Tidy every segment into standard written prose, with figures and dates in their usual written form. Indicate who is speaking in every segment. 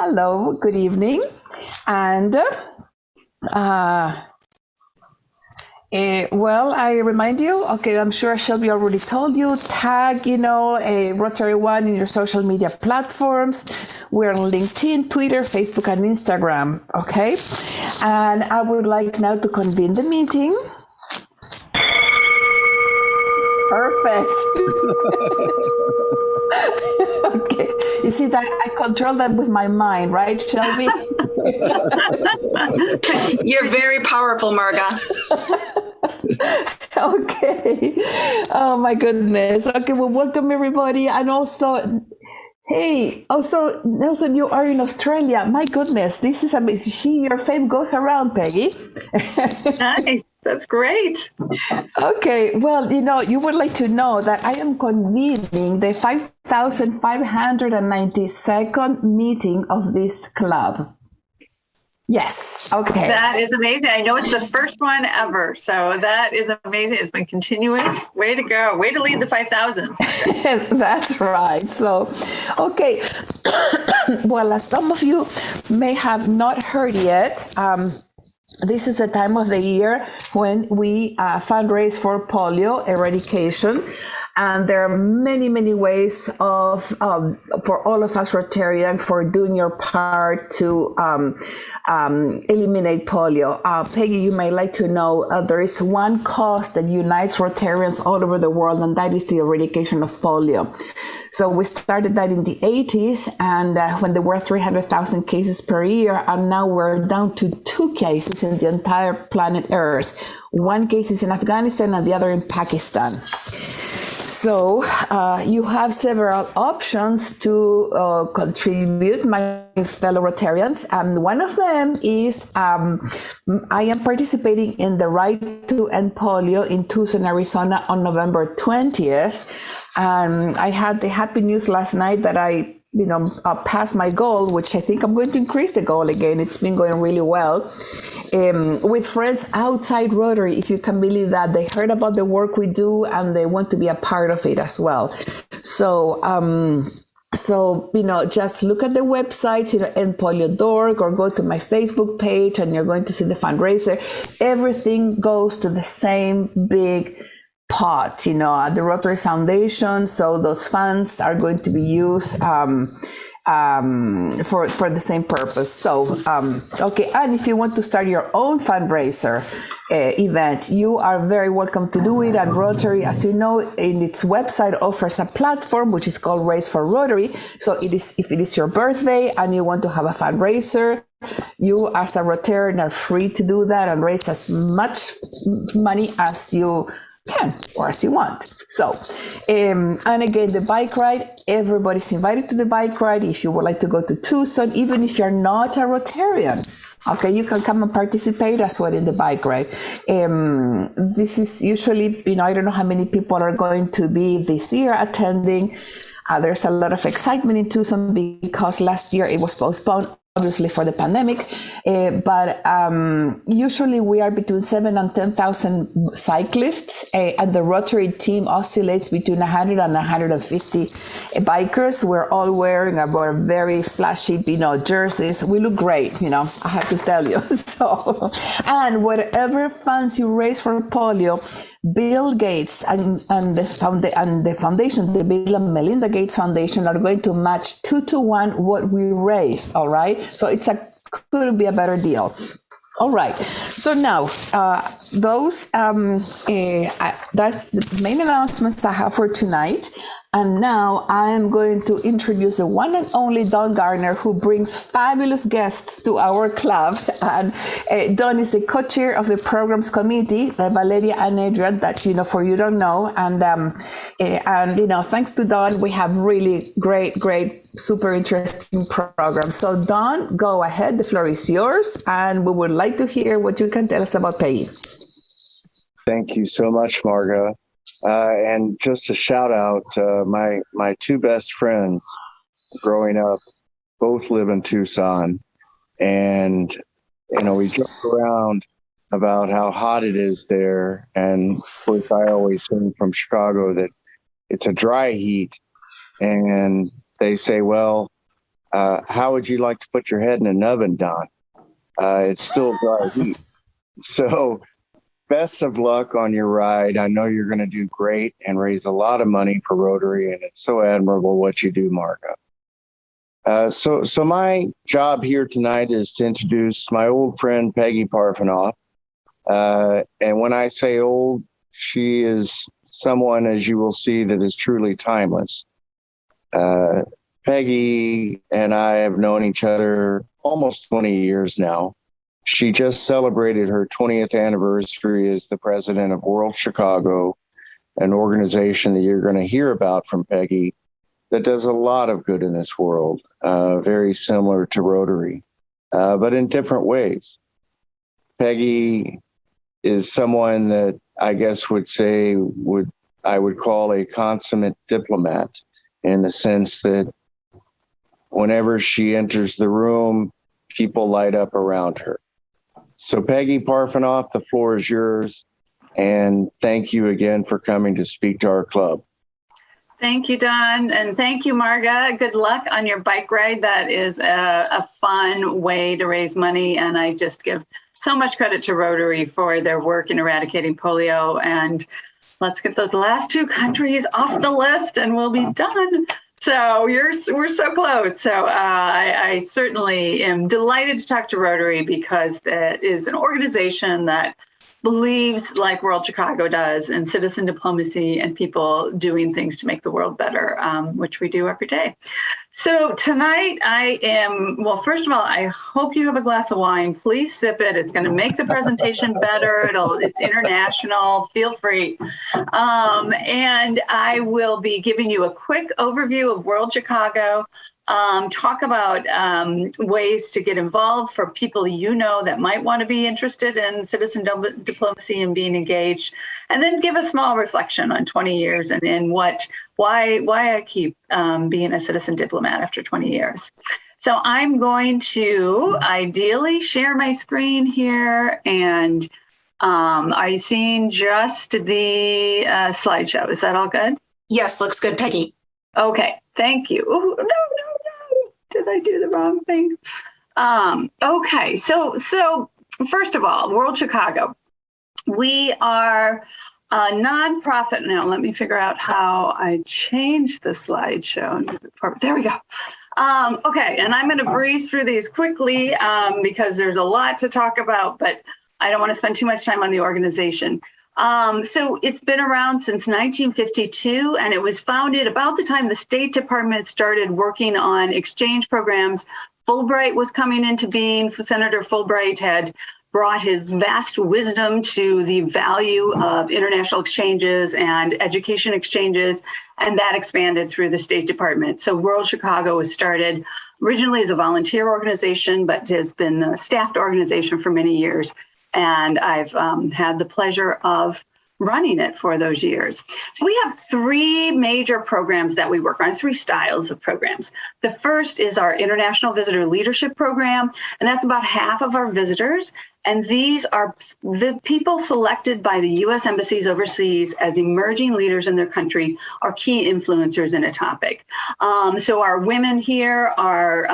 Speaker 1: Hello, good evening. And well, I remind you, okay, I'm sure Shelby already told you, tag, a Rotary One in your social media platforms. We're on LinkedIn, Twitter, Facebook, and Instagram, okay? And I would like now to convene the meeting. Perfect. Okay, you see that I control that with my mind, right, Shelby?
Speaker 2: You're very powerful, Marga.
Speaker 1: Okay. Oh my goodness. Okay, well, welcome everybody. And also, hey, also Nelson, you are in Australia. My goodness, this is amazing. Your fame goes around, Peggy.
Speaker 3: Nice. That's great.
Speaker 1: Okay, well, you would like to know that I am convening the 5,592nd meeting of this club. Yes, okay.
Speaker 3: That is amazing. I know it's the first one ever, so that is amazing. It's been continuous. Way to go. Way to lead the 5,000.
Speaker 1: That's right. So, okay. Well, as some of you may have not heard yet, this is a time of the year when we fundraise for polio eradication. And there are many, many ways of for all of us Rotarians for doing your part to eliminate polio. Peggy, you may like to know there is one cause that unites Rotarians all over the world, and that is the eradication of polio. So we started that in the 80s, and when there were 300,000 cases per year, and now we're down to 2 cases in the entire planet Earth. One case is in Afghanistan and the other in Pakistan. So you have several options to contribute, my fellow Rotarians. And one of them is I am participating in the Right to End Polio in Tucson, Arizona on November 20th. I had the happy news last night that I passed my goal, which I think I'm going to increase the goal again. It's been going really well. With friends outside Rotary, if you can believe that, they heard about the work we do and they want to be a part of it as well. So, just look at the websites, endpolio.org, or go to my Facebook page and you're going to see the fundraiser. Everything goes to the same big pot, at the Rotary Foundation. So those funds are going to be used for the same purpose. So, okay. And if you want to start your own fundraiser event, you are very welcome to do it. And Rotary, as you know, in its website offers a platform which is called Raise for Rotary. So if it is your birthday and you want to have a fundraiser, you as a Rotarian are free to do that and raise as much money as you can or as you want. So, and again, the bike ride, everybody's invited to the bike ride. If you would like to go to Tucson, even if you're not a Rotarian, okay, you can come and participate as well in the bike ride. This is usually, I don't know how many people are going to be this year attending. There's a lot of excitement in Tucson because last year it was postponed, obviously for the pandemic, but usually we are between 7,000 and 10,000 cyclists, and the Rotary team oscillates between 100 and 150 bikers. We're all wearing our very flashy, jerseys. We look great, I have to tell you. So, and whatever funds you raise for polio, Bill Gates and the foundation, the Bill and Melinda Gates Foundation, are going to match 2-to-1 what we raise. All right, so couldn't be a better deal. All right, so now that's the main announcements I have for tonight. And now I am going to introduce the one and only Don Garner, who brings fabulous guests to our club. And Don is the co-chair of the programs committee, Valeria and Adrian, that, for you don't know. And thanks to Don, we have really great, super interesting programs. So Don, go ahead. The floor is yours. And we would like to hear what you can tell us about Peggy.
Speaker 4: Thank you so much, Marga. And just a shout out, my two best friends growing up both live in Tucson, and we joke around about how hot it is there. And of course, I always say from Chicago that it's a dry heat, and they say, well, how would you like to put your head in an oven, Don? It's still dry heat. So best of luck on your ride. I know you're going to do great and raise a lot of money for Rotary, and it's so admirable what you do, Marga. So my job here tonight is to introduce my old friend, Peggy Parfenoff. And when I say old, she is someone, as you will see, that is truly timeless. Peggy and I have known each other almost 20 years now. She just celebrated her 20th anniversary as the president of World Chicago, an organization that you're going to hear about from Peggy that does a lot of good in this world, very similar to Rotary, but in different ways. Peggy is someone that I guess I would call a consummate diplomat, in the sense that whenever she enters the room, people light up around her. So Peggy Parfenoff, the floor is yours. And thank you again for coming to speak to our club.
Speaker 3: Thank you, Don. And thank you, Marga. Good luck on your bike ride. That is a fun way to raise money. And I just give so much credit to Rotary for their work in eradicating polio. And let's get those last two countries off the list and we'll be done. So we're so close. So I certainly am delighted to talk to Rotary, because that is an organization that believes, like World Chicago does, in citizen diplomacy and people doing things to make the world better, which we do every day. So tonight first of all, I hope you have a glass of wine. Please sip it. It's going to make the presentation better. It's international. Feel free. And I will be giving you a quick overview of World Chicago. Talk about ways to get involved for people that might want to be interested in citizen diplomacy and being engaged, and then give a small reflection on 20 years and why I keep being a citizen diplomat after 20 years. So I'm going to ideally share my screen here, and are you seeing just the slideshow? Is that all good?
Speaker 2: Yes, looks good, Peggy.
Speaker 3: Okay, thank you. Ooh, no. Did I do the wrong thing? Okay, so first of all, World Chicago. We are a nonprofit. Now, let me figure out how I change the slideshow. There we go. Okay, and I'm going to breeze through these quickly because there's a lot to talk about, but I don't want to spend too much time on the organization. So it's been around since 1952, and it was founded about the time the State Department started working on exchange programs. Fulbright was coming into being. Senator Fulbright had brought his vast wisdom to the value of international exchanges and education exchanges, and that expanded through the State Department. So World Chicago was started originally as a volunteer organization, but has been a staffed organization for many years. And I've had the pleasure of running it for those years. So we have three major programs that we work on, three styles of programs. The first is our International Visitor Leadership Program, and that's about half of our visitors. And these are the people selected by the U.S. embassies overseas as emerging leaders in their country, are key influencers in a topic. So our women here are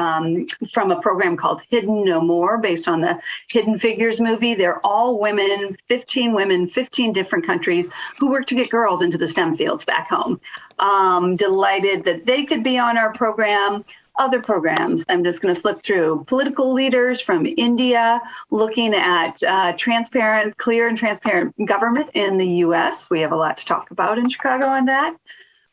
Speaker 3: from a program called Hidden No More, based on the Hidden Figures movie. They're all women, 15 different countries, who work to get girls into the STEM fields back home. Delighted that they could be on our program. Other programs, I'm just going to flip through. Political leaders from India, looking at clear and transparent government in the U.S. We have a lot to talk about in Chicago on that.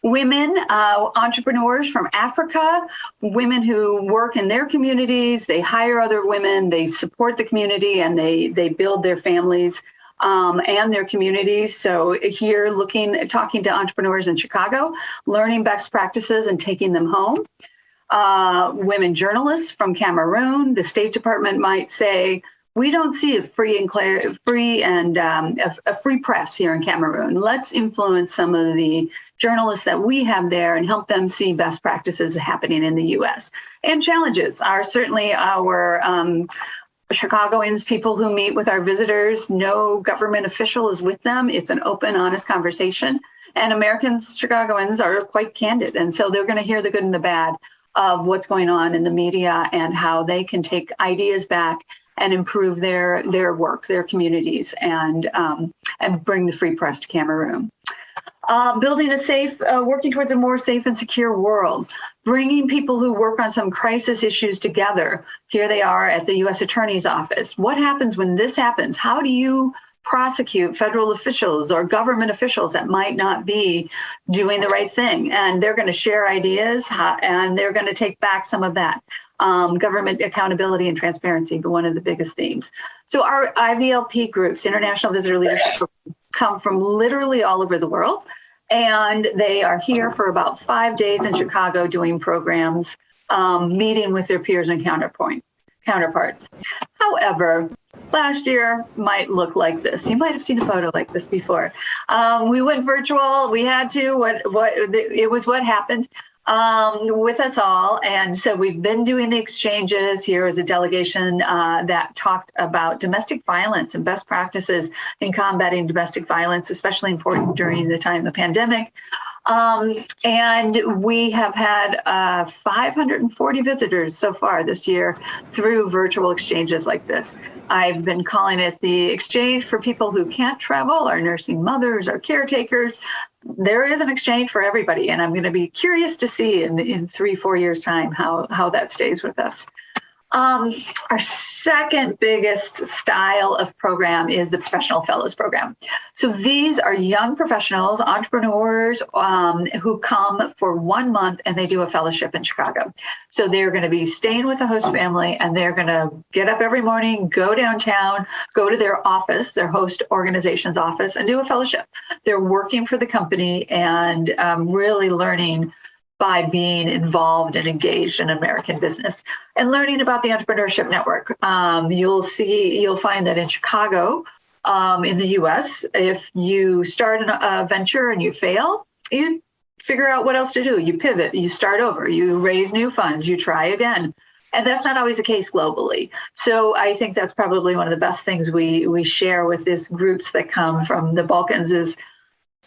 Speaker 3: Women, entrepreneurs from Africa, women who work in their communities, they hire other women, they support the community, and they build their families and their communities. So here talking to entrepreneurs in Chicago, learning best practices and taking them home. Women journalists from Cameroon. The State Department might say, we don't see a free press here in Cameroon. Let's influence some of the journalists that we have there and help them see best practices happening in the U.S. And challenges are certainly our Chicagoans, people who meet with our visitors. No government official is with them. It's an open, honest conversation. And Americans, Chicagoans, are quite candid. And so they're going to hear the good and the bad of what's going on in the media and how they can take ideas back and improve their work, their communities, and bring the free press to Cameroon. Building a safe, working towards a more safe and secure world, bringing people who work on some crisis issues together. Here they are at the U.S. Attorney's Office. What happens when this happens? How do you prosecute federal officials or government officials that might not be doing the right thing? And they're going to share ideas, and they're going to take back some of that. Government accountability and transparency, but one of the biggest themes. So our IVLP groups, International Visitor Leadership, come from literally all over the world. And they are here for about 5 days in Chicago doing programs, meeting with their peers and counterparts. However, last year might look like this. You might have seen a photo like this before. We went virtual. We had to. It was what happened with us all. And so we've been doing the exchanges. Here is a delegation that talked about domestic violence and best practices in combating domestic violence, especially important during the time of the pandemic. And we have had 540 visitors so far this year through virtual exchanges like this. I've been calling it the exchange for people who can't travel, our nursing mothers, our caretakers. There is an exchange for everybody, and I'm going to be curious to see in 3-4 years' time how that stays with us. Our second biggest style of program is the Professional Fellows Program. So these are young professionals, entrepreneurs who come for 1 month and they do a fellowship in Chicago. So they're going to be staying with the host family, and they're going to get up every morning, go downtown, go to their office, their host organization's office, and do a fellowship. They're working for the company and really learning by being involved and engaged in American business and learning about the Entrepreneurship Network. You'll find that in Chicago, in the US, if you start a venture and you fail, you figure out what else to do. You pivot, you start over, you raise new funds, you try again. And that's not always the case globally. So I think that's probably one of the best things we share with these groups that come from the Balkans is,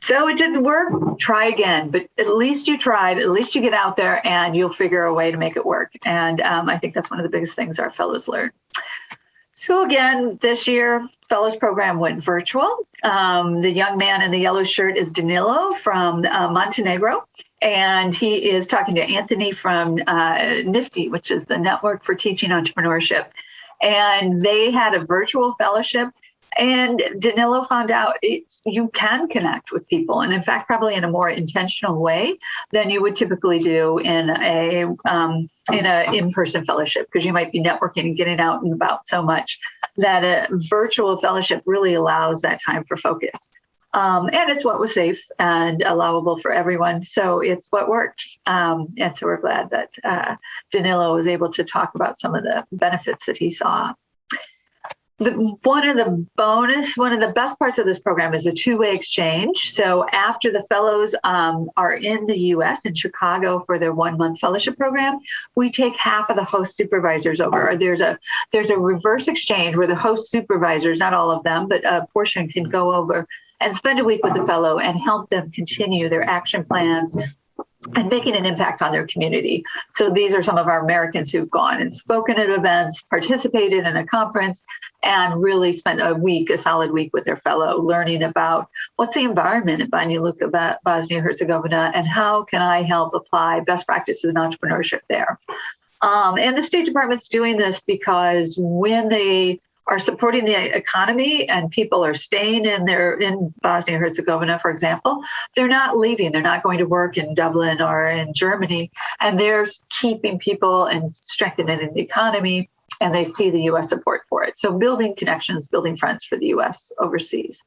Speaker 3: so it didn't work, try again. But at least you tried, at least you get out there and you'll figure a way to make it work. And I think that's one of the biggest things our fellows learn. So again, this year, fellows program went virtual. The young man in the yellow shirt is Danilo from Montenegro. And he is talking to Anthony from NIFTY, which is the Network for Teaching Entrepreneurship. And they had a virtual fellowship. And Danilo found out you can connect with people, and in fact, probably in a more intentional way than you would typically do in a in-person fellowship, because you might be networking and getting out and about so much that a virtual fellowship really allows that time for focus. And it's what was safe and allowable for everyone. So it's what worked. And so we're glad that Danilo was able to talk about some of the benefits that he saw. One of the best parts of this program is the two-way exchange. So after the fellows are in the U.S. in Chicago for their 1-month fellowship program, we take half of the host supervisors over. There's a reverse exchange where the host supervisors, not all of them, but a portion can go over and spend a week with the fellow and help them continue their action plans and making an impact on their community. So these are some of our Americans who've gone and spoken at events, participated in a conference, and really spent a solid week with their fellow, learning about what's the environment in Banja Luka, Bosnia-Herzegovina, and how can I help apply best practices in entrepreneurship there. And the State Department's doing this because when they are supporting the economy and people are staying in Bosnia-Herzegovina, for example, they're not leaving. They're not going to work in Dublin or in Germany, and they're keeping people and strengthening the economy, and they see the U.S. support for it. So building connections, building friends for the U.S. overseas.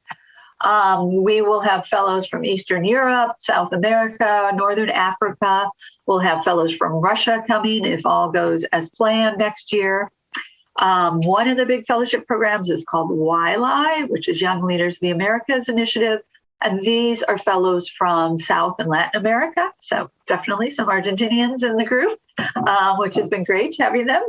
Speaker 3: We will have fellows from Eastern Europe, South America, Northern Africa. We'll have fellows from Russia coming if all goes as planned next year. One of the big fellowship programs is called YLI, which is Young Leaders of the Americas Initiative. And these are fellows from South and Latin America. So definitely some Argentinians in the group, which has been great having them.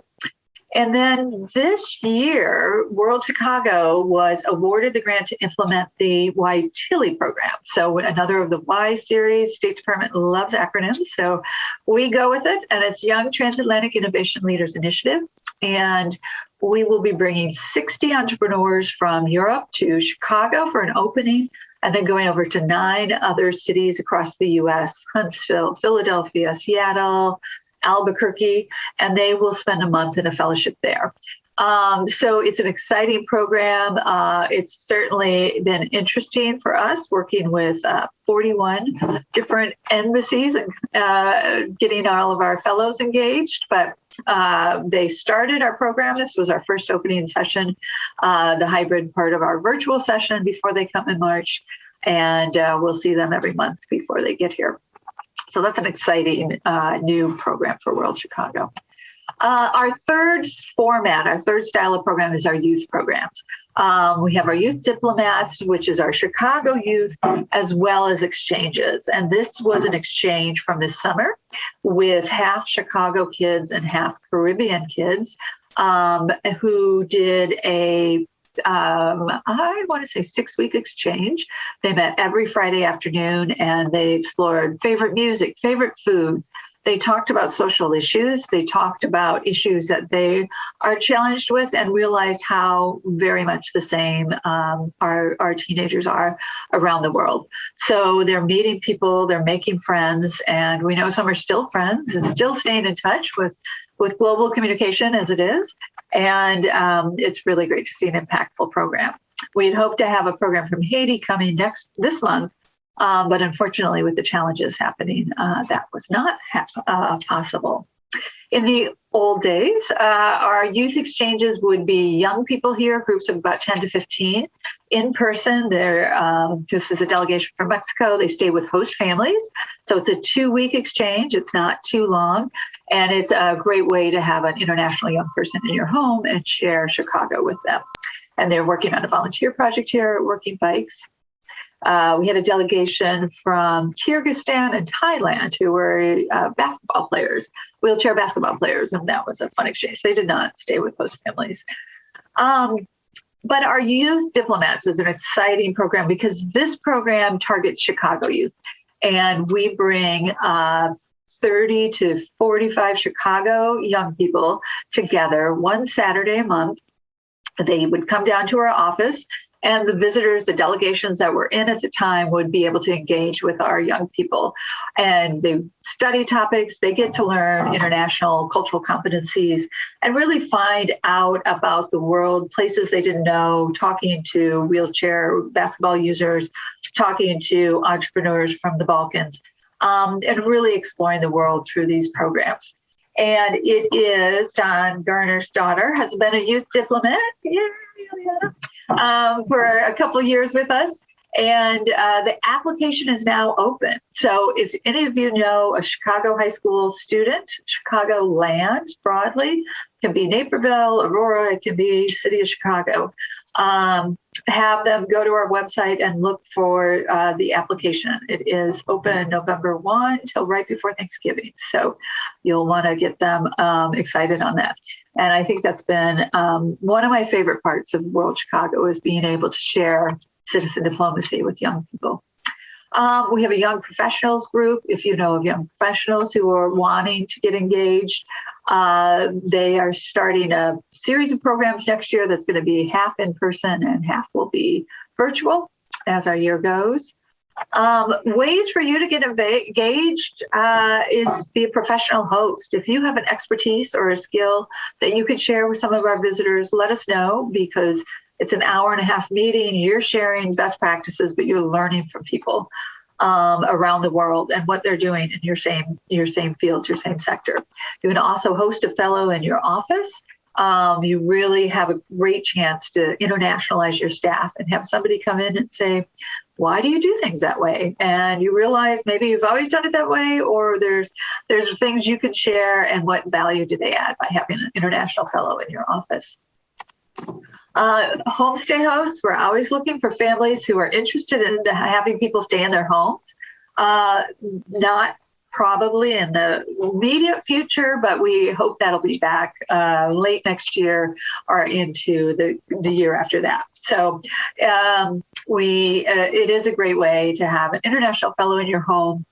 Speaker 3: And then this year, World Chicago was awarded the grant to implement the Y Tilly program. So another of the Y series. State Department loves acronyms, so we go with it. And it's Young Transatlantic Innovation Leaders Initiative. And we will be bringing 60 entrepreneurs from Europe to Chicago for an opening, and then going over to 9 other cities across the U.S., Huntsville, Philadelphia, Seattle, Albuquerque, and they will spend a month in a fellowship there. So it's an exciting program. It's certainly been interesting for us working with 41 different embassies and getting all of our fellows engaged. But they started our program. This was our first opening session, the hybrid part of our virtual session before they come in March. And we'll see them every month before they get here. So that's an exciting new program for World Chicago. Our third format, our third style of program is our youth programs. We have our youth diplomats, which is our Chicago youth, as well as exchanges. And this was an exchange from this summer with half Chicago kids and half Caribbean kids who did I want to say 6-week exchange. They met every Friday afternoon and they explored favorite music, favorite foods. They talked about social issues. They talked about issues that they are challenged with and realized how very much the same our teenagers are around the world. So they're meeting people, they're making friends, and we know some are still friends and still staying in touch with global communication as it is. And it's really great to see an impactful program. We'd hoped to have a program from Haiti coming this month, but unfortunately with the challenges happening, that was not possible. In the old days, our youth exchanges would be young people here, groups of about 10 to 15 in person. This is a delegation from Mexico. They stay with host families. So it's a 2-week exchange. It's not too long. And it's a great way to have an international young person in your home and share Chicago with them. And they're working on a volunteer project here at Working Bikes. We had a delegation from Kyrgyzstan and Thailand who were basketball players, wheelchair basketball players, and that was a fun exchange. They did not stay with host families. But our youth diplomats is an exciting program because this program targets Chicago youth. And we bring 30 to 45 Chicago young people together one Saturday a month. They would come down to our office, and the visitors, the delegations that were in at the time would be able to engage with our young people. And they study topics, they get to learn international cultural competencies and really find out about the world, places they didn't know, talking to wheelchair basketball users, talking to entrepreneurs from the Balkans, and really exploring the world through these programs. And it is Don Garner's daughter has been a youth diplomat for a couple of years with us. And the application is now open. So if any of you know a Chicago high school student, Chicago land broadly, can be Naperville, Aurora, it can be City of Chicago, have them go to our website and look for the application. It is open November 1 till right before Thanksgiving. So you'll want to get them excited on that. And I think that's been one of my favorite parts of World Chicago is being able to share citizen diplomacy with young people. We have a young professionals group. If you know of young professionals who are wanting to get engaged, they are starting a series of programs next year that's going to be half in person and half will be virtual as our year goes. Ways for you to get engaged is be a professional host. If you have an expertise or a skill that you could share with some of our visitors, let us know, because it's an hour-and-a-half meeting. You're sharing best practices, but you're learning from people around the world and what they're doing in your same field, your same sector. You can also host a fellow in your office. You really have a great chance to internationalize your staff and have somebody come in and say, why do you do things that way? And you realize maybe you've always done it that way, or there's things you can share, and what value do they add by having an international fellow in your office. Homestay hosts, we're always looking for families who are interested in having people stay in their homes. Not probably in the immediate future, but we hope that'll be back late next year or into the year after that. So it is a great way to have an international fellow in your home.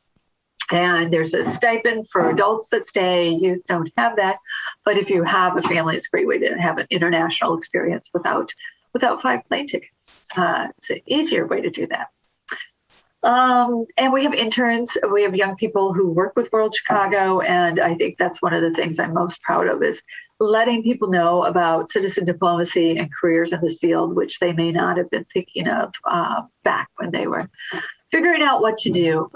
Speaker 3: And there's a stipend for adults that stay. Youth don't have that. But if you have a family, it's a great way to have an international experience without 5 plane tickets. It's an easier way to do that. And we have interns. We have young people who work with World Chicago. And I think that's one of the things I'm most proud of is letting people know about citizen diplomacy and careers in this field, which they may not have been thinking of back when they were figuring out what to do.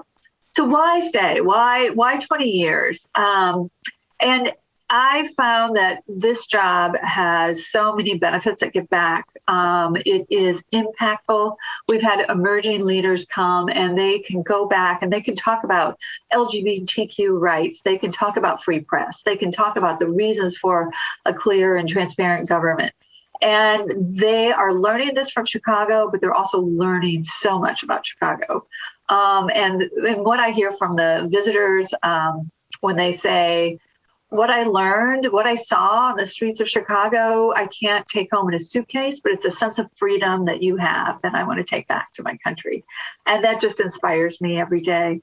Speaker 3: So why stay? Why 20 years? And I found that this job has so many benefits that give back. It is impactful. We've had emerging leaders come and they can go back and they can talk about LGBTQ rights. They can talk about free press. They can talk about the reasons for a clear and transparent government. And they are learning this from Chicago, but they're also learning so much about Chicago. And what I hear from the visitors when they say, what I learned, what I saw on the streets of Chicago, I can't take home in a suitcase, but it's a sense of freedom that you have that I want to take back to my country. And that just inspires me every day.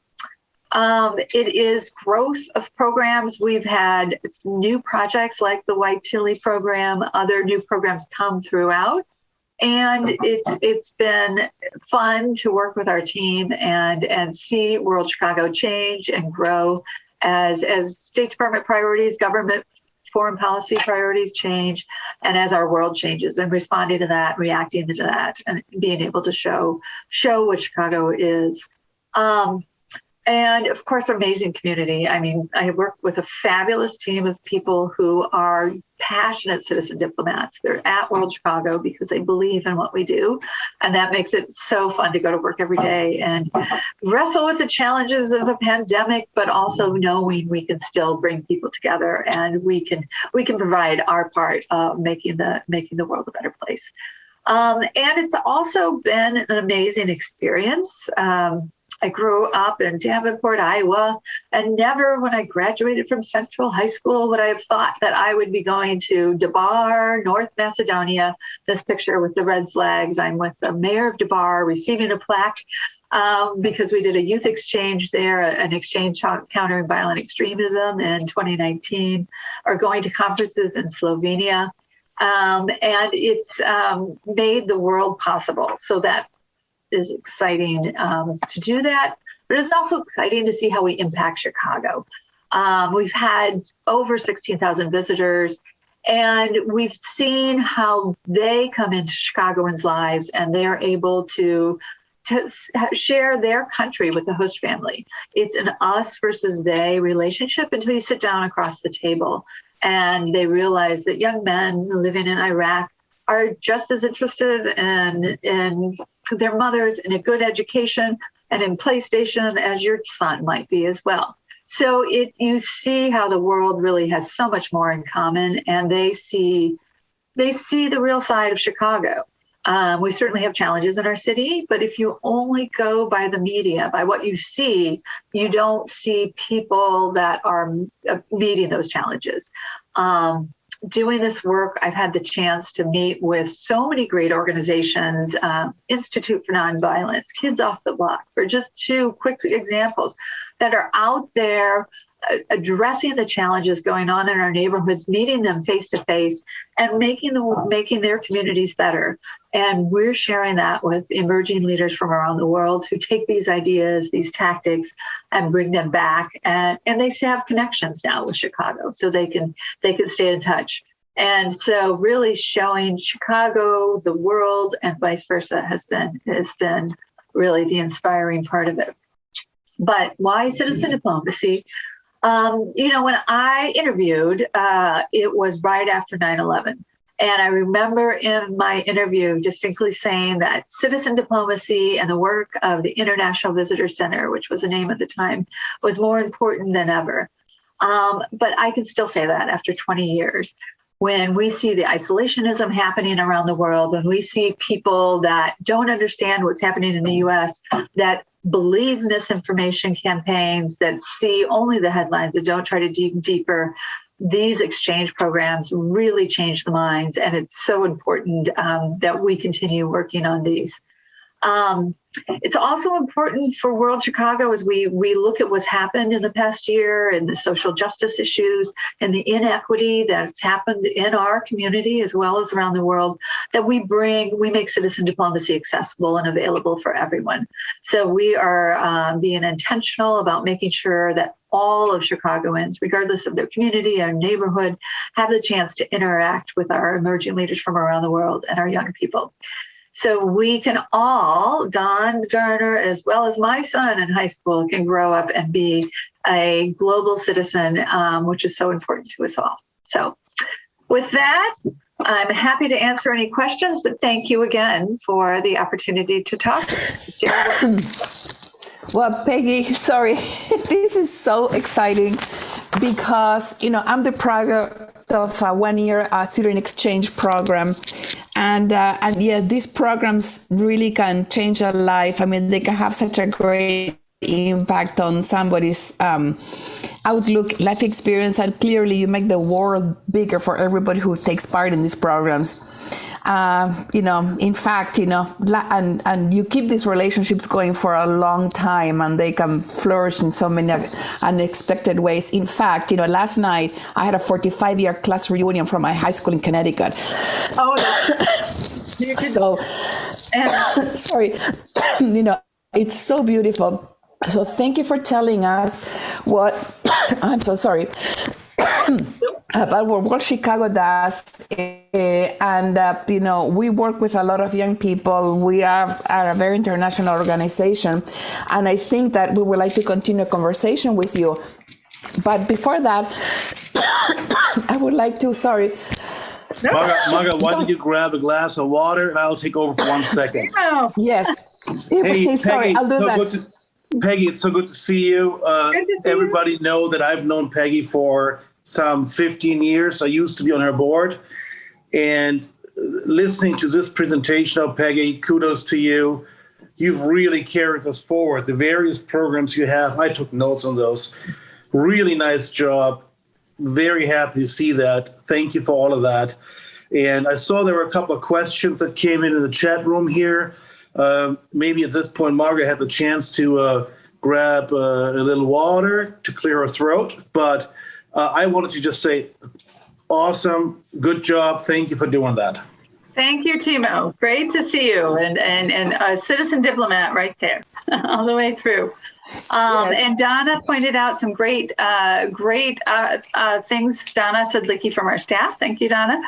Speaker 3: It is growth of programs. We've had new projects like the White Chili program, other new programs come throughout. And it's been fun to work with our team and see World Chicago change and grow as State Department priorities, government foreign policy priorities change, and as our world changes, and responding to that, reacting to that, and being able to show what Chicago is. And of course, amazing community. I mean, I work with a fabulous team of people who are passionate citizen diplomats. They're at World Chicago because they believe in what we do. And that makes it so fun to go to work every day and wrestle with the challenges of a pandemic, but also knowing we can still bring people together and we can provide our part of making the world a better place. And it's also been an amazing experience. I grew up in Davenport, Iowa, and never when I graduated from Central High School would I have thought that I would be going to Debar, North Macedonia. This picture with the red flags. I'm with the mayor of Debar receiving a plaque because we did a youth exchange there, an exchange countering violent extremism in 2019, or going to conferences in Slovenia. And it's made the world possible. So that is exciting to do that, but it's also exciting to see how we impact Chicago. We've had over 16,000 visitors, and we've seen how they come into Chicagoans' lives and they're able to share their country with the host family. It's an us versus they relationship until you sit down across the table and they realize that young men living in Iraq are just as interested in their mothers in a good education and in PlayStation as your son might be as well. So you see how the world really has so much more in common, and they see the real side of Chicago. We certainly have challenges in our city, but if you only go by the media, by what you see, you don't see people that are meeting those challenges. Doing this work, I've had the chance to meet with so many great organizations, Institute for Nonviolence, Kids Off the Block, for just two quick examples that are out there addressing the challenges going on in our neighborhoods, meeting them face to face, and making their communities better. And we're sharing that with emerging leaders from around the world who take these ideas, these tactics, and bring them back. And they have connections now with Chicago, so they can stay in touch. And so, really showing Chicago, the world, and vice versa has been really the inspiring part of it. But why citizen diplomacy? When I interviewed, it was right after 9/11. And I remember in my interview distinctly saying that citizen diplomacy and the work of the International Visitor Center, which was the name at the time, was more important than ever. But I can still say that after 20 years. When we see the isolationism happening around the world, when we see people that don't understand what's happening in the US, that believe misinformation campaigns, that see only the headlines, that don't try to dig deeper. These exchange programs really change the minds, and it's so important that we continue working on these. It's also important for World Chicago as we look at what's happened in the past year and the social justice issues and the inequity that's happened in our community as well as around the world, that we make citizen diplomacy accessible and available for everyone. So we are being intentional about making sure that all of Chicagoans, regardless of their community or neighborhood, have the chance to interact with our emerging leaders from around the world and our young people. So we can all, Don Garner, as well as my son in high school, can grow up and be a global citizen, which is so important to us all. So with that, I'm happy to answer any questions, but thank you again for the opportunity to talk.
Speaker 1: Well, Peggy, sorry, this is so exciting because, I'm the product of a one-year student exchange program. And yeah, these programs really can change a life. I mean, they can have such a great impact on somebody's outlook, life experience, and clearly you make the world bigger for everybody who takes part in these programs. In fact, and you keep these relationships going for a long time, and they can flourish in so many unexpected ways. In fact, last night I had a 45-year class reunion from my high school in Connecticut.
Speaker 3: Oh,
Speaker 1: so sorry, it's so beautiful. So thank you for telling us what I'm so sorry. About what World Chicago does, and we work with a lot of young people. We are a very international organization, and I think that we would like to continue a conversation with you. But before that, I would like to, sorry.
Speaker 5: Marga, why don't you grab a glass of water and I'll take over for 1 second.
Speaker 1: Yes.
Speaker 5: Hey,
Speaker 1: sorry,
Speaker 5: Peggy,
Speaker 1: I'll do that.
Speaker 5: Peggy, it's so good to see you.
Speaker 3: Good to see
Speaker 5: everybody know that I've known Peggy for some 15 years. I used to be on her board. And listening to this presentation of Peggy, kudos to you. You've really carried us forward. The various programs you have, I took notes on those. Really nice job. Very happy to see that. Thank you for all of that. And I saw there were a couple of questions that came in the chat room here. Maybe at this point, Margaret had the chance to grab a little water to clear her throat. But I wanted to just say, awesome, good job. Thank you for doing that.
Speaker 3: Thank you, Timo. Great to see you, and a citizen diplomat right there, all the way through. Yes. And Donna pointed out some great things. Donna Sedlicki from our staff. Thank you, Donna.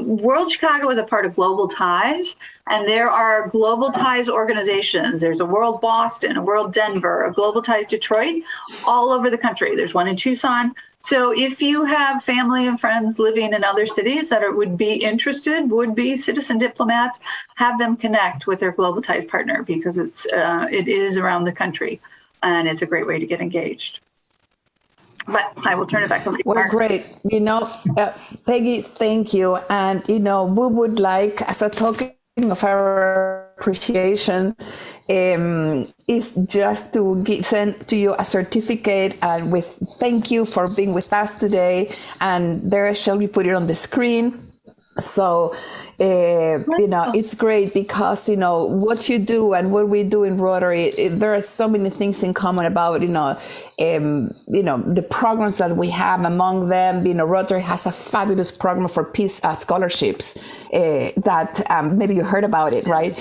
Speaker 3: World Chicago is a part of Global Ties, and there are Global Ties organizations. There's a World Boston, a World Denver, a Global Ties Detroit, all over the country. There's one in Tucson. So if you have family and friends living in other cities that would be interested, would be citizen diplomats, have them connect with their Global Ties partner, because it is around the country, and it's a great way to get engaged. But I will turn it back over to you.
Speaker 1: Well, great. Peggy, thank you. And, we would like, as a token of our appreciation, is just to send to you a certificate with thank you for being with us today. And there shall we put it on the screen. So, it's great because, what you do and what we do in Rotary, there are so many things in common about, the programs that we have. Among them, Rotary has a fabulous program for peace scholarships that maybe you heard about it, right?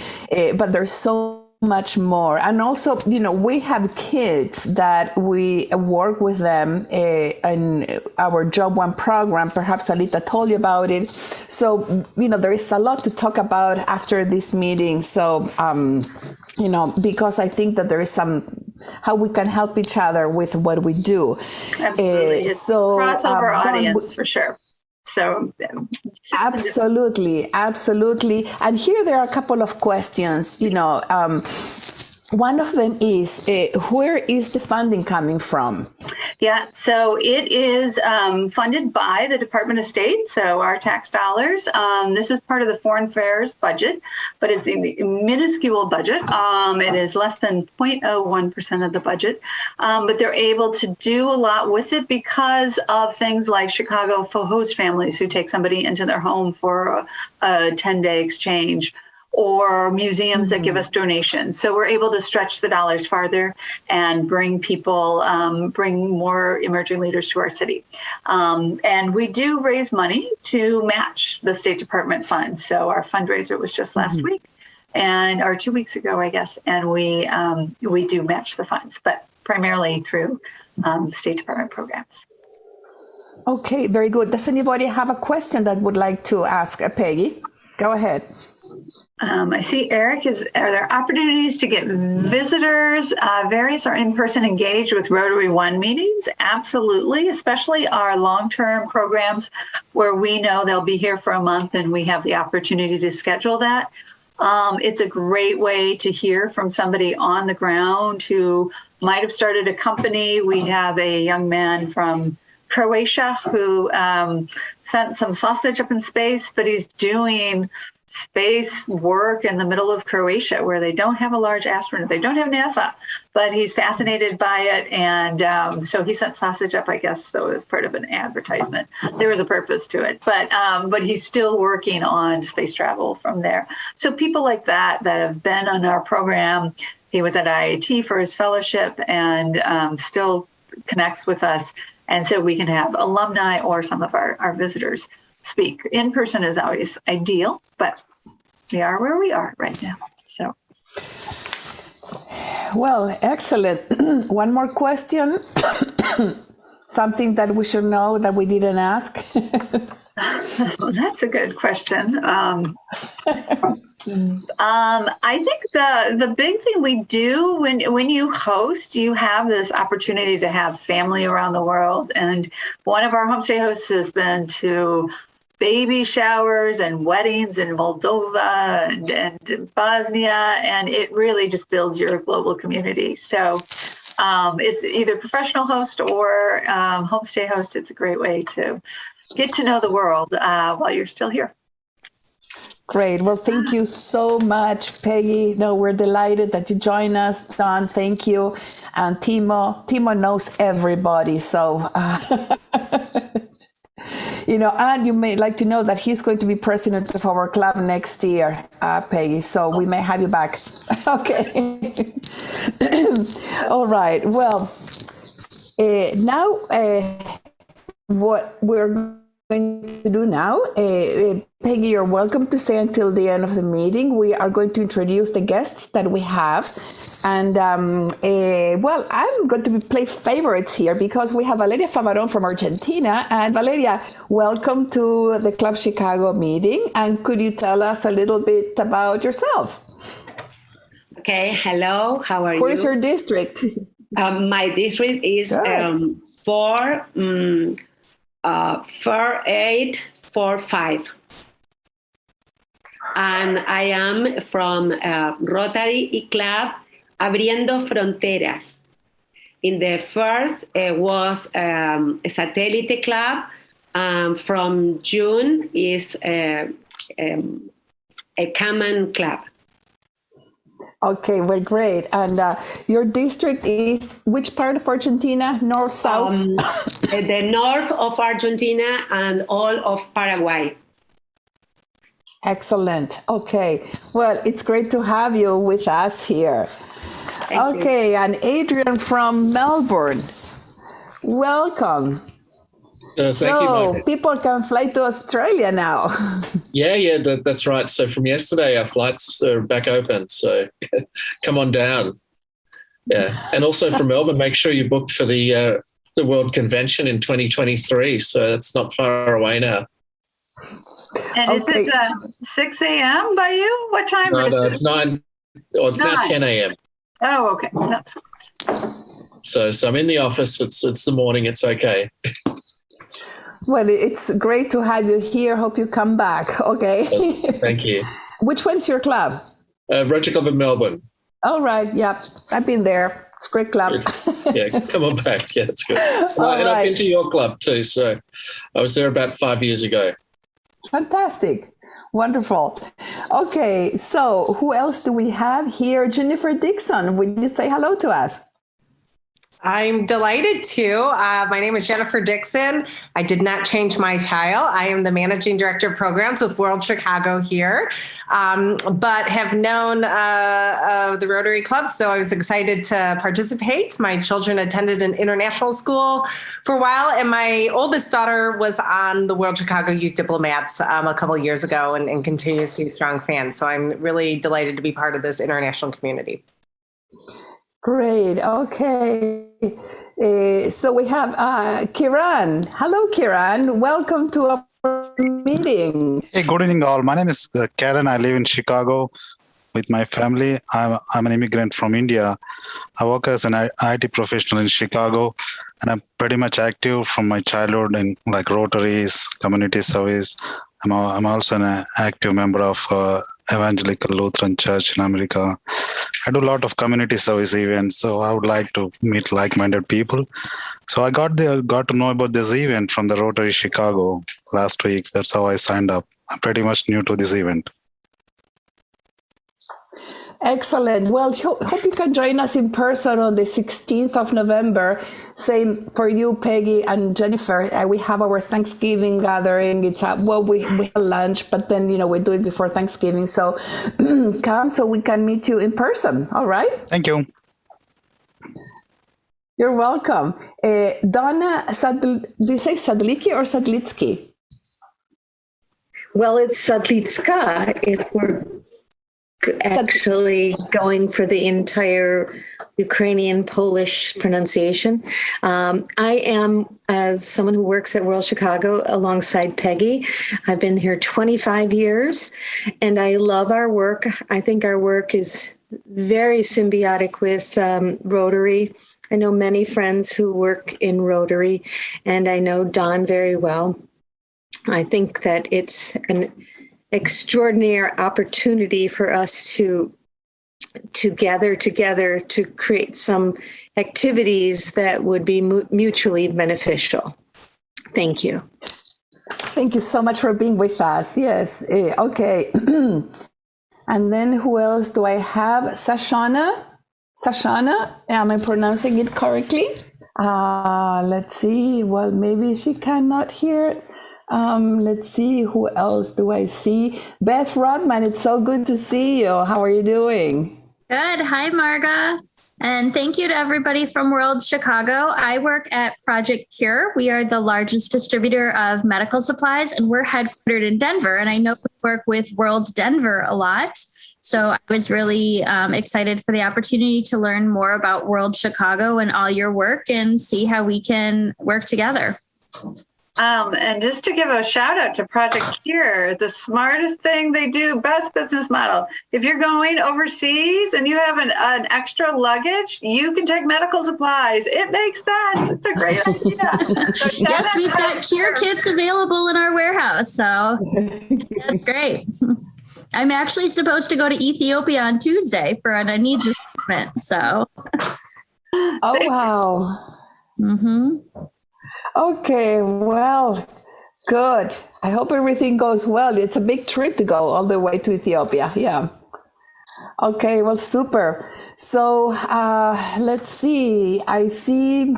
Speaker 1: But there's so much more. And also, we have kids that we work with them in our Job One program. Perhaps Alita told you about it. So, there is a lot to talk about after this meeting. So, because I think that there is how we can help each other with what we do.
Speaker 3: Absolutely. It's crossover audience for sure. So
Speaker 1: absolutely. And here there are a couple of questions. One of them is where is the funding coming from?
Speaker 3: Yeah, so it is funded by the Department of State, so our tax dollars. This is part of the Foreign Affairs budget, but it's a minuscule budget. It is less than 0.01% of the budget, but they're able to do a lot with it because of things like Chicago host families who take somebody into their home for a 10-day exchange, or museums that give us donations. So we're able to stretch the dollars farther and bring people, bring more emerging leaders to our city. And we do raise money to match the State Department funds. So our fundraiser was just last week, or 2 weeks ago, I guess. And we do match the funds, but primarily through State Department programs.
Speaker 1: Okay, very good. Does anybody have a question that would like to ask Peggy? Go ahead.
Speaker 3: I see Eric are there opportunities to get visitors, various or in-person engaged with Rotary One meetings? Absolutely, especially our long-term programs where we know they'll be here for a month and we have the opportunity to schedule that. It's a great way to hear from somebody on the ground who might have started a company. We have a young man from Croatia who sent some sausage up in space, but he's doing space work in the middle of Croatia where they don't have a large astronaut. They don't have NASA, but he's fascinated by it. And so he sent sausage up, I guess, so as part of an advertisement. There was a purpose to it, but he's still working on space travel from there. So people like that have been on our program. He was at IIT for his fellowship and still connects with us. And so we can have alumni or some of our visitors speak. In person is always ideal, but we are where we are right now. So,
Speaker 1: well, excellent. One more question. Something that we should know that we didn't ask.
Speaker 3: well, that's a good question. I think the big thing we do when you host, you have this opportunity to have family around the world. And one of our homestay hosts has been to baby showers and weddings in Moldova and Bosnia, and it really just builds your global community. So it's either professional host or homestay host. It's a great way to get to know the world while you're still here.
Speaker 1: Great. Well, thank you so much, Peggy. No, we're delighted that you joined us. Don, thank you. And Timo knows everybody. So, and you may like to know that he's going to be president of our club next year, Peggy. So we may have you back. Okay. All right. Well, now what we're going to do now, Peggy, you're welcome to stay until the end of the meeting. We are going to introduce the guests that we have. And, well, I'm going to play favorites here because we have Valeria Favaron from Argentina. And Valeria, welcome to the Club Chicago meeting. And could you tell us a little bit about yourself?
Speaker 6: Okay, hello, how are you?
Speaker 1: Where is your district?
Speaker 6: My district is 4845. And I am from Rotary Club Abriendo Fronteras. In the first was a satellite club. From June is a common club.
Speaker 1: Okay, well, great. And your district is which part of Argentina? North, south?
Speaker 6: The north of Argentina and all of Paraguay.
Speaker 1: Excellent. Okay. Well, it's great to have you with us here.
Speaker 6: Thank you.
Speaker 1: And Adrian from Melbourne. Welcome.
Speaker 7: Thank you,
Speaker 1: So
Speaker 7: Margaret.
Speaker 1: people can fly to Australia now.
Speaker 7: Yeah, that's right. So from yesterday, our flights are back open. So come on down. Yeah, and also from Melbourne, make sure you book for the World Convention in 2023. So it's not far away now.
Speaker 3: And is it 6 a.m. by you? What time?
Speaker 7: No, it's 9. Oh, it's now 10 a.m.
Speaker 3: Oh, okay.
Speaker 7: So I'm in the office. It's the morning. It's okay.
Speaker 1: Well, it's great to have you here. Hope you come back. Okay.
Speaker 7: Thank you.
Speaker 1: Which one's your club?
Speaker 7: Rotary Club in Melbourne.
Speaker 1: All right. Yep. I've been there. It's a great club.
Speaker 7: Yeah, come on back. Yeah, that's good.
Speaker 1: All
Speaker 7: And I've been
Speaker 1: right.
Speaker 7: to your club too. So I was there about 5 years ago.
Speaker 1: Fantastic. Wonderful. Okay. So who else do we have here? Jennifer Dixon, will you say hello to us?
Speaker 8: I'm delighted to. My name is Jennifer Dixon. I did not change my title. I am the Managing Director of Programs with World Chicago here, but have known the Rotary Club, so I was excited to participate. My children attended an international school for a while, and my oldest daughter was on the World Chicago Youth Diplomats a couple of years ago and continues to be a strong fan. So I'm really delighted to be part of this international community.
Speaker 1: Great. Okay. So we have Kiran. Hello, Kiran. Welcome to our meeting.
Speaker 9: Hey, good evening, all. My name is Karen. I live in Chicago with my family. I'm an immigrant from India. I work as an IT professional in Chicago, and I'm pretty much active from my childhood in like Rotaries, community service. I'm also an active member of Evangelical Lutheran Church in America. I do a lot of community service events, so I would like to meet like-minded people. So I got to know about this event from the Rotary Chicago last week. That's how I signed up. I'm pretty much new to this event.
Speaker 1: Excellent. Well, hope you can join us in person on the 16th of November. Same for you, Peggy and Jennifer. We have our Thanksgiving gathering. It's we have lunch, but then we do it before Thanksgiving. So come so we can meet you in person. All right.
Speaker 9: Thank you.
Speaker 1: You're welcome. Donna, do you say Sadlicki or Sadlitsky?
Speaker 10: Well, it's Sadlitska if we're actually going for the entire Ukrainian Polish pronunciation. I am someone who works at World Chicago alongside Peggy. I've been here 25 years and I love our work. I think our work is very symbiotic with Rotary. I know many friends who work in Rotary and I know Don very well. I think that it's an extraordinary opportunity for us to gather together to create some activities that would be mutually beneficial. Thank you.
Speaker 1: Thank you so much for being with us. Yes. Okay. And then who else do I have? Sashana? Am I pronouncing it correctly? Let's see. Well, maybe she cannot hear it. Let's see, who else do I see? Beth Rodman, it's so good to see you. How are you doing?
Speaker 11: Good. Hi, Marga. And thank you to everybody from World Chicago. I work at Project Cure. We are the largest distributor of medical supplies, and we're headquartered in Denver. And I know we work with World Denver a lot. So I was really excited for the opportunity to learn more about World Chicago and all your work and see how we can work together.
Speaker 3: And just to give a shout out to Project Cure, the smartest thing they do, best business model. If you're going overseas and you have an extra luggage, you can take medical supplies. It makes sense. It's a great idea. So
Speaker 11: yes, we've got Cure kits available in our warehouse. So that's great. I'm actually supposed to go to Ethiopia on Tuesday for a needs assessment. So.
Speaker 1: Oh, wow.
Speaker 11: Mm-hmm.
Speaker 1: Okay, well, good. I hope everything goes well. It's a big trip to go all the way to Ethiopia. Yeah. Okay, well, super. So let's see. I see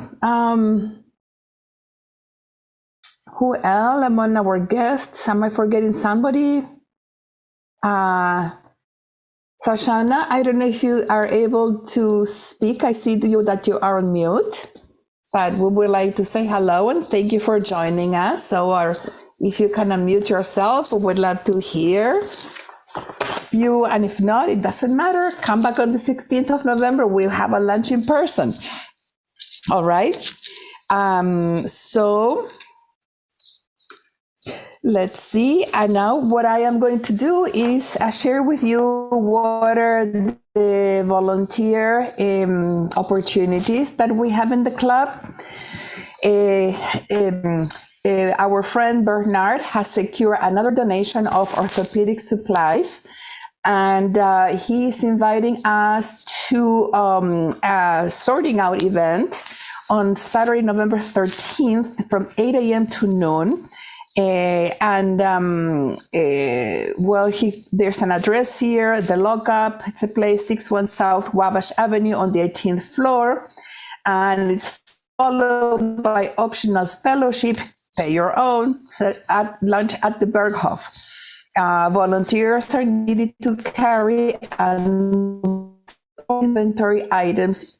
Speaker 1: who else among our guests? Am I forgetting somebody? Sashana, I don't know if you are able to speak. I see that you are on mute. But we would like to say hello and thank you for joining us. So if you can unmute yourself, we would love to hear you. And if not, it doesn't matter. Come back on the 16th of November. We'll have a lunch in person. All right. So let's see. And now what I am going to do is share with you what are the volunteer opportunities that we have in the club. Our friend Bernard has secured another donation of orthopedic supplies And he's inviting us to a sorting out event on Saturday, November 13th from 8 a.m. to noon. There's an address here, the lockup. It's a place 61 South Wabash Avenue on the 18th floor. And it's followed by optional fellowship, pay your own, at lunch at the Berghof. Volunteers are needed to carry inventory items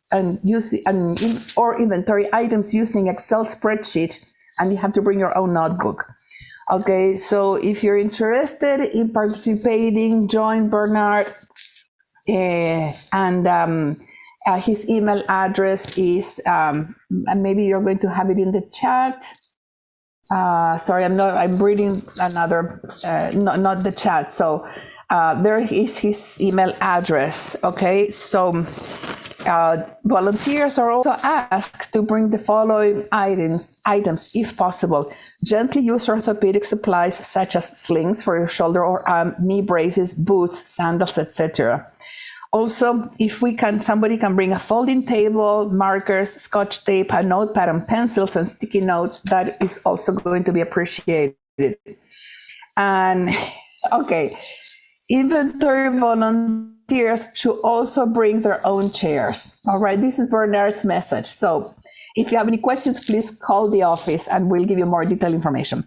Speaker 1: or inventory items using Excel spreadsheet, and you have to bring your own notebook. Okay, so if you're interested in participating, join Bernard, his email address is, maybe you're going to have it in the chat. Sorry, I'm reading another, not the chat. So there is his email address. Okay, so volunteers are also asked to bring the following items if possible. Gently used orthopedic supplies such as slings for your shoulder or arm, knee braces, boots, sandals, etc. Also, if somebody can bring a folding table, markers, scotch tape, a notepad, and pencils and sticky notes, that is also going to be appreciated. And okay, inventory volunteers should also bring their own chairs. All right, this is Bernard's message. So if you have any questions, please call the office and we'll give you more detailed information.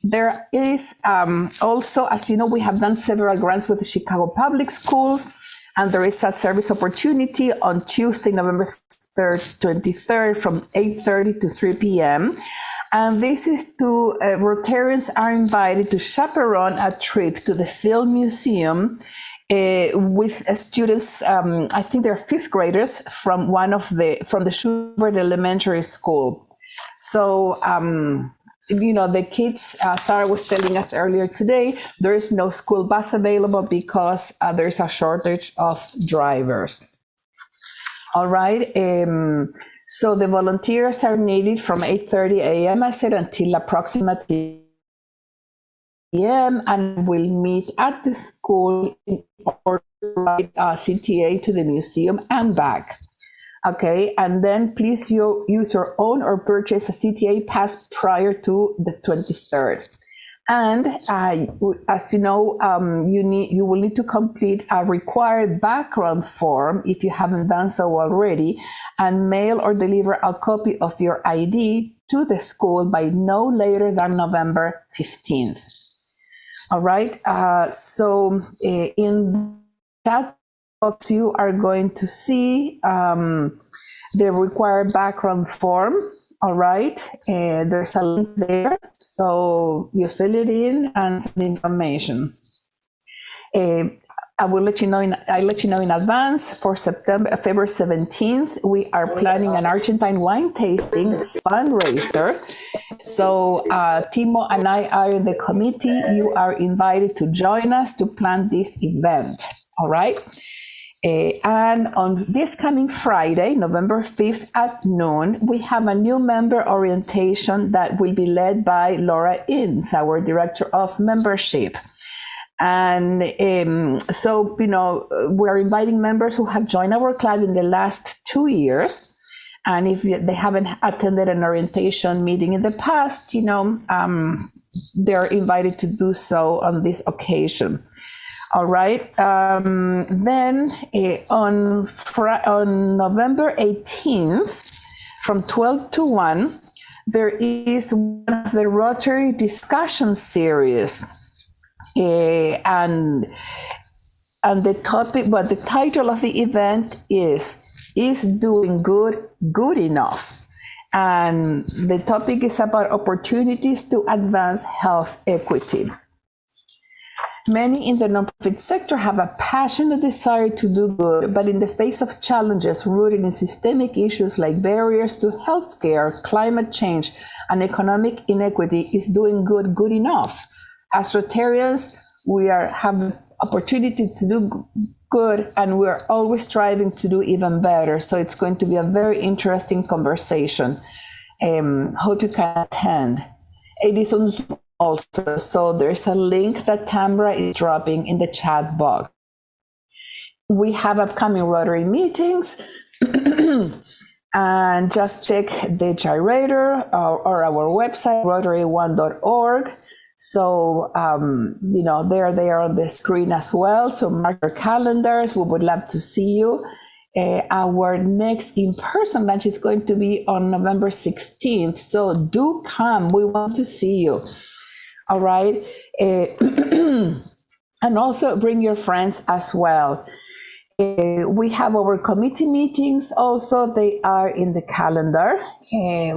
Speaker 1: There is also, as you know, we have done several grants with the Chicago Public Schools, and there is a service opportunity on Tuesday, November 23rd from 8:30 to 3 p.m. And this is to, Rotarians are invited to chaperone a trip to the Film Museum with students, I think they're fifth graders from the Schubert Elementary School. So, the kids, Sarah was telling us earlier today, there is no school bus available because there's a shortage of drivers. All right. So the volunteers are needed from 8:30 a.m., I said, until approximately p.m., and we'll meet at the school in order to ride CTA to the museum and back. Okay, and then please use your own or purchase a CTA pass prior to the 23rd. And as you know, you will need to complete a required background form if you haven't done so already, and mail or deliver a copy of your ID to the school by no later than November 15th. All right, so in that box you are going to see the required background form. All right, there's a link there, so you fill it in and send the information. I will let you know in advance for February 17th. We are planning an Argentine wine tasting fundraiser. So Timo and I are in the committee. You are invited to join us to plan this event. All right. And on this coming Friday, November 5th at noon, we have a new member orientation that will be led by Laura Inns, our Director of Membership. And so, we're inviting members who have joined our club in the last 2 years. And if they haven't attended an orientation meeting in the past, they're invited to do so on this occasion. All right. Then on November 18th, from 12 to 1, there is one of the Rotary discussion series. And the topic, but the title of the event is Doing Good Enough? And the topic is about opportunities to advance health equity. Many in the nonprofit sector have a passionate desire to do good, but in the face of challenges rooted in systemic issues like barriers to healthcare, climate change, and economic inequity, is doing good enough? As Rotarians, we have the opportunity to do good, and we're always striving to do even better. So it's going to be a very interesting conversation. Hope you can attend. It is on Zoom also. So there's a link that Tamara is dropping in the chat box. We have upcoming Rotary meetings. And just check the gyrator or our website, rotary1.org. So, they're there on the screen as well. So mark your calendars. We would love to see you. Our next in-person lunch is going to be on November 16th. So do come. We want to see you. All right. And also bring your friends as well. We have our committee meetings also. They are in the calendar.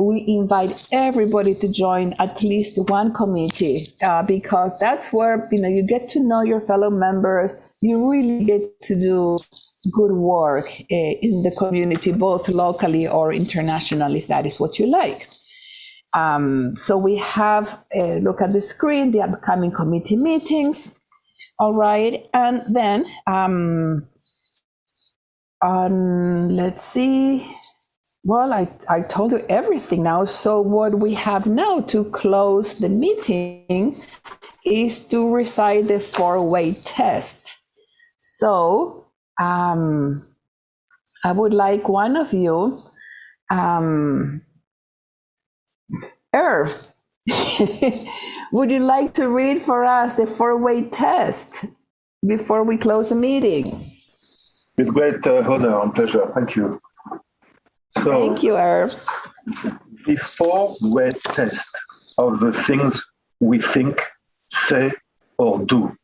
Speaker 1: We invite everybody to join at least one committee because that's where you get to know your fellow members. You really get to do good work in the community, both locally or internationally, if that is what you like. So we have, look at the screen, the upcoming committee meetings. All right. And then let's see. Well, I told you everything now. So what we have now to close the meeting is to recite the 4-way test. So I would like one of you, Irv, would you like to read for us the 4-way test before we close the meeting?
Speaker 12: With great honor and pleasure. Thank you. So,
Speaker 1: thank you, Irv.
Speaker 12: The 4-way test of the things we think, say, or do.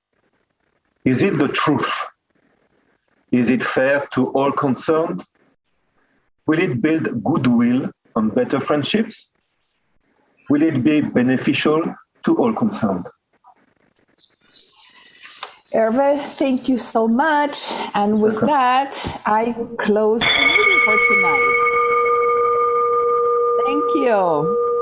Speaker 12: Is it the truth? Is it fair to all concerned? Will it build goodwill and better friendships? Will it be beneficial to all concerned?
Speaker 1: Hervé, thank you so much. And with that, I close the meeting for tonight. Thank you.